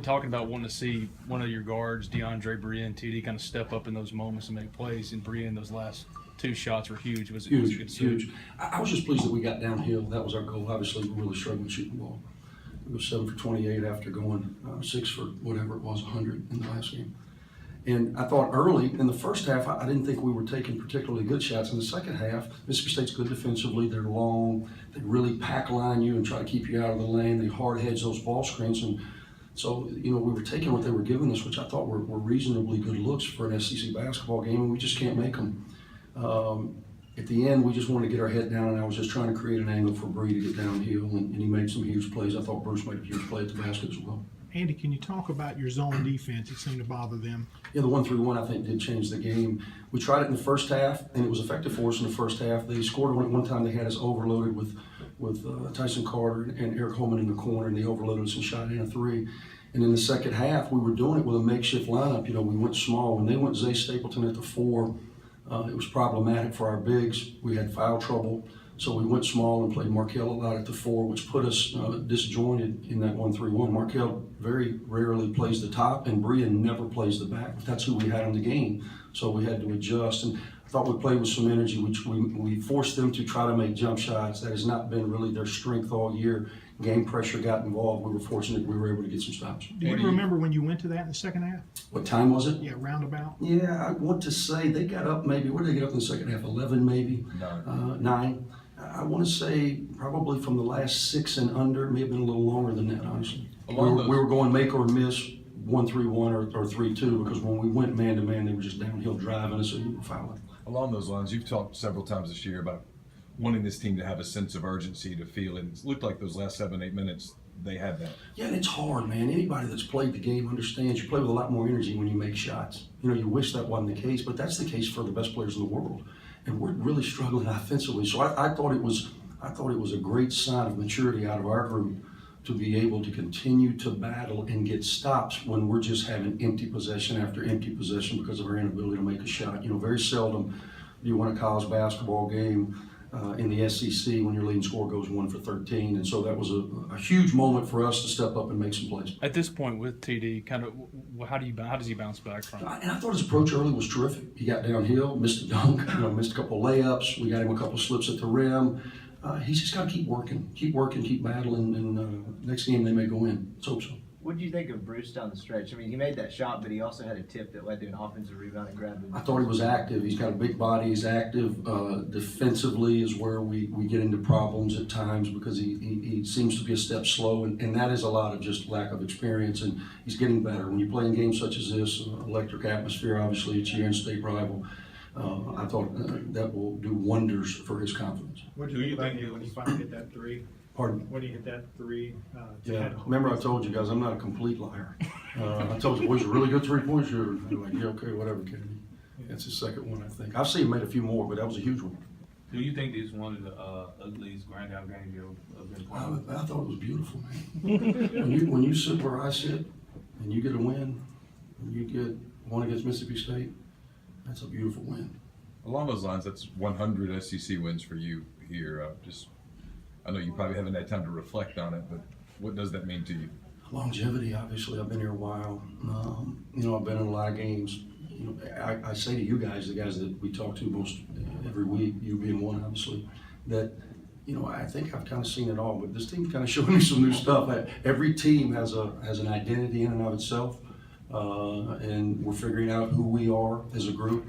Talking about wanting to see one of your guards, DeAndre Brien, TD, kind of step up in those moments and make plays. And Brien, those last two shots were huge. Was it Huge, good to see? huge. I was just pleased that we got downhill. That was our goal. Obviously, we really struggled shooting the ball. It was 7 for 28 after going 6 for whatever it was, 100 in the last game. And I thought early in the first half, I didn't think we were taking particularly good shots. In the second half, Mississippi State's good defensively. They're long. They really pack line you and try to keep you out of the lane. They hard hedge those ball screens. And so, we were taking what they were giving us, which I thought were reasonably good looks for an SEC basketball game, and we just can't make them. At the end, we just wanted to get our head down, and I was just trying to create an angle for Bree to get downhill, and he made some huge plays. I thought Bruce made a huge play at the basket as well. Andy, can you talk about your zone defense? It seemed to bother them. Yeah, the 1-3-1 I think did change the game. We tried it in the first half, and it was effective for us in the first half. They scored one time. They had us overloaded with Tyson Carter and Eric Holman in the corner, and they overloaded us and shot in a three. And in the second half, we were doing it with a makeshift lineup. We went small. When they went Zay Stapleton at the 4, it was problematic for our bigs. We had foul trouble. So we went small and played Markel a lot at the 4, which put us disjointed in that 1-3-1. Markel very rarely plays the top, and Brien never plays the back. But that's who we had in the game, so we had to adjust. And I thought we played with some energy, which we forced them to try to make jump shots. That has not been really their strength all year. Game pressure got involved. We were fortunate we were able to get some stops. Do you remember when you went to that in the second half? What time was it? Yeah, roundabout. Yeah, I want to say they got up maybe, where did they get up in the second half? 11 maybe? 9. I want to say probably from the last 6 and under. It may have been a little longer than that, honestly. We were going make or miss 1-3-1 or 3-2, because when we went man-to-man, they were just downhill driving us and we were fouling. Along those lines, you've talked several times this year about wanting this team to have a sense of urgency, to feel it. It looked like those last 7-8 minutes, they had that. Yeah, and it's hard, man. Anybody that's played the game understands you play with a lot more energy when you make shots. You wish that wasn't the case, but that's the case for the best players in the world. And we're really struggling offensively. So I thought it was a great sign of maturity out of our group to be able to continue to battle and get stops when we're just having empty possession after empty possession because of our inability to make a shot. Very seldom do you win a college basketball game in the SEC when your leading scorer goes 1 for 13, and so that was a huge moment for us to step up and make some plays. At this point with TD, kind of, how does he bounce back from? And I thought his approach early was terrific. He got downhill, missed a dunk, missed a couple of layups. We got him a couple of slips at the rim. He's just got to keep working, keep battling, and next game they may go in. Let's hope so. What did you think of Bruce down the stretch? I mean, he made that shot, but he also had a tip that led to an offensive rebound and grabbed him. I thought he was active. He's got a big body. He's active. Defensively is where we get into problems at times because he seems to be a step slow, and that is a lot of just lack of experience, and he's getting better. When you play in games such as this, electric atmosphere, obviously, it's your in-state rival. I thought that will do wonders for his confidence. What do you think when you finally hit that 3? Pardon? When you hit that 3? Yeah, remember I told you guys I'm not a complete liar. I told you, boys, a really good three-point shooter. They're like, yeah, okay, whatever, Kennedy. That's his second one, I think. I've seen him made a few more, but that was a huge one. Do you think this is one of the ugliest grind out games you've been playing? I thought it was beautiful, man. when you sit where I sit and you get a win, and you get one against Mississippi State, that's a beautiful win. Along those lines, that's 100 SEC wins for you here. I know you probably haven't had time to reflect on it, but what does that mean to you? Longevity, obviously. I've been here a while. I've been in a lot of games. I say to you guys, the guys that we talk to most every week, you being one, obviously, that I think I've kind of seen it all. But this team kind of showed me some new stuff. Every team has an identity in and of itself, and we're figuring out who we are as a group.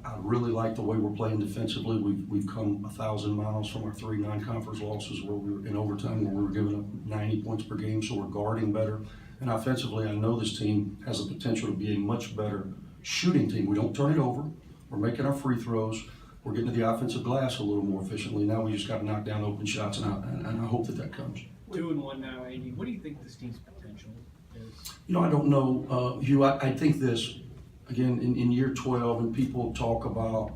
I really like the way we're playing defensively. We've come 1,000 miles from our 3 non-conference losses where we were in overtime, where we were giving up 90 points per game, so we're guarding better. And offensively, I know this team has the potential to be a much better shooting team. We don't turn it over. We're making our free throws. We're getting to the offensive glass a little more efficiently. Now we just got to knock down open shots, and I hope that comes. 2-1 now, Andy. What do you think this team's potential is? I don't know, Hugh. I think this. Again, in year 12, and people talk about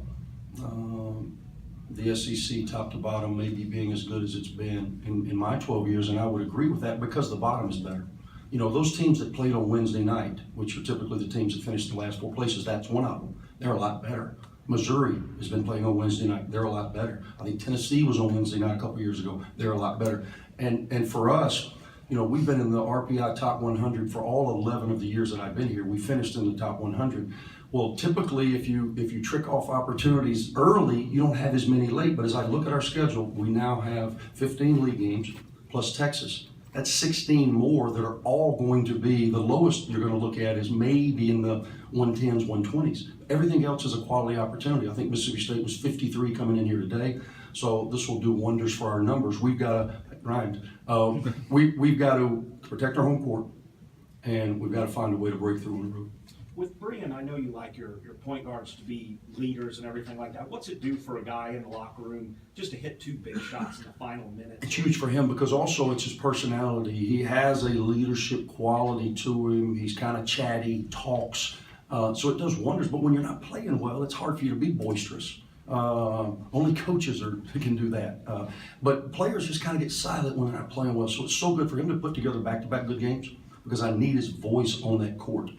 the SEC top to bottom maybe being as good as it's been in my 12 years, and I would agree with that because the bottom is better. Those teams that played on Wednesday night, which are typically the teams that finished the last 4 places, that's one of them. They're a lot better. Missouri has been playing on Wednesday night. They're a lot better. I think Tennessee was on Wednesday night a couple years ago. They're a lot better. And for us, You know, we've been in the RPI top 100 for all 11 of the years that I've been here. We finished in the top 100. Well, typically, if you trick off opportunities early, you don't have as many late. But as I look at our schedule, we now have 15 league games plus Texas. That's 16 more that are all going to be, the lowest you're going to look at is maybe in the 110s, 120s. Everything else is a quality opportunity. I think Mississippi State was 53 coming in here today. So this will do wonders for our numbers. We've got to, we've got to protect our home court, and we've got to find a way to break through on the road. With Brian, I know you like your point guards to be leaders and everything like that. What's it do for a guy in the locker room just to hit 2 big shots in the final minute? It's huge for him because also it's his personality. He has a leadership quality to him. He's kind of chatty, talks. So it does wonders. But when you're not playing well, it's hard for you to be boisterous. Only coaches can do that. But players just kind of get silent when they're not playing well. So it's so good for him to put together back-to-back good games because I need his voice on that court.